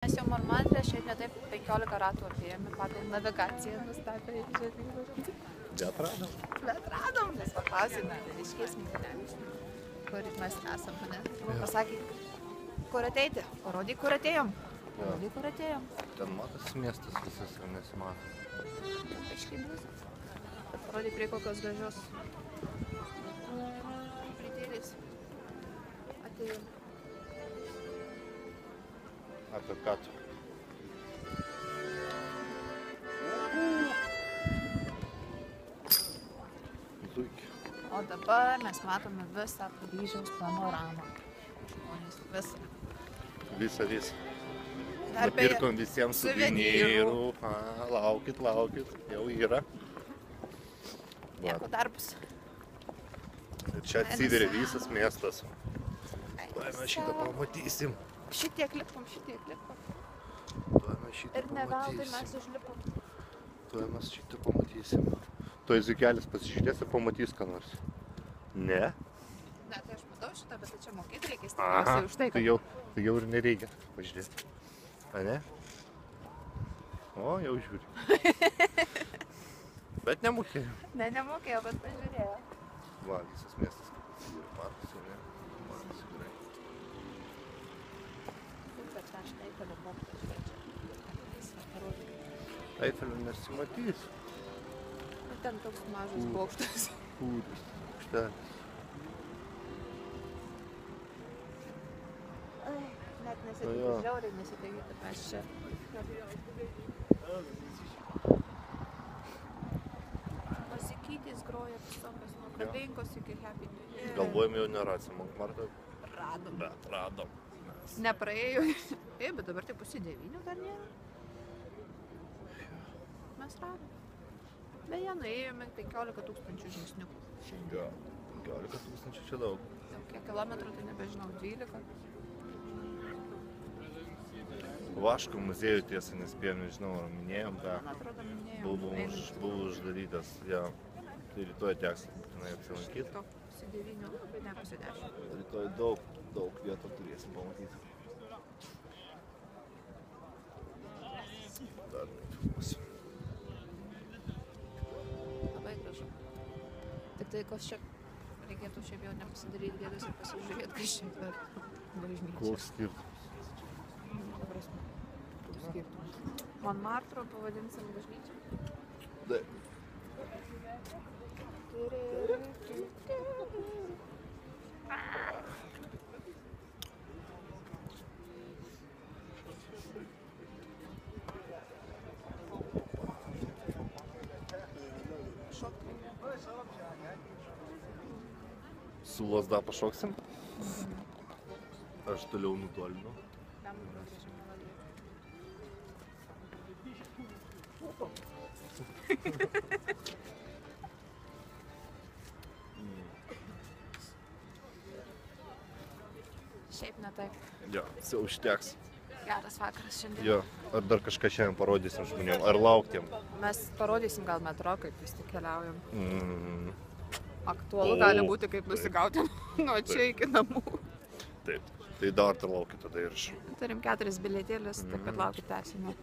Mes jau Marmandrė šiaip ne taip 15 ratų apėjome pagal navigaciją nustatę ir žiūrėjome. Bet radom, nes paklausime, ryškiais mintelėmis, kur mes esam, ne? Pasakė, kur ateiti, parodai, kur atėjom. Parodai, kur atėjom. Ten matosi miestas visas ir nesimato. Aiškiai bus. Bet parodai prie kokios gražios pridėlės atėjom. Apie ką tu? Zuikį. O dabar mes matome visą Paryžiaus panoramą. Visą. Visą. Dar beje, Nupirkom visiems suvenyrų. Laukit, jau yra. nieko darbus. Ir čia atsiveria visas miestas. Tuoj mes šitą pamatysim. Šitiek lipom. Tuoj mes šitą Ir ne veltui mes pamatysim. užlipom. Tuoj mes šitą pamatysim. Tuoj Zuikelis pasižiūrės ir pamatys ką nors. Ne? Ne, tai aš matau šitą, bet tai čia mokėti reikės Aha, tikriausiai už tai, tai jau ir nereikia pažiūrėti. A ne? O, jau žiūri. Bet nemokėjau. Ne, nemokėjau, bet pažiūrėjau. Va, visas miestas kaip atsiveria. Matosi, ne? Matosi gerai. Bet aš Eifelio bokštą žiūrėčiau. Eifelio nesimatys. Ten toks mažas bokštas. Kūris, bokštelis. Net Nu jo. nesitikė, žiauriai nesitikė, kad mes čia. Pasikytis groja visokios nuo Krabinkos iki Happy New Year. Galvojom jau nerasim, Montmartre. Radom. Bet radom. Nepraėjo. Bet dabar tai pusė 9 dar nėra. Mes radom. Beje, nuėjome 15 000 žingsnių šiandien. Jo, 15 000 čia daug. Jau kiek kilometrų, tai nebežinau, 12. Vaško muziejų tiesą nespėjom, nežinau, ar minėjom, Man atrodo, minėjau. buvo uždarytas, jo. Tai rytoj teks būtinai apsilankyti. Pusė 9, bet ne pusė 10. Rytoj daug vietų turėsim pamatyti. Dar nefilmuosiu. Labai gražu. Tik tai, kas čia reikėtų šiaip jau nepasidaryti gėdas ir pasižiūrėti, kas čia per bažnyčia. Koks skirtumas? Prasme, koks skirtumas. Montmartre pavadinsim bažnyčią. Taip. Su lazda pašoksim? Aš toliau nutolinu. Šiaip ne taip. Jo, jau užteks. Geras vakaras šiandien. Jo, ar dar kažką šiandien parodysim žmonėm, ar lauktiem? Mes parodysim gal metro, kaip vis tik keliaujam. Aktualu O, gali būti, kaip taip. nusigauti nuo čia iki namų. Taip, tai dar laukit tada ir aš. Turim 4 bilietėlius, taip kad laukit tęsinio.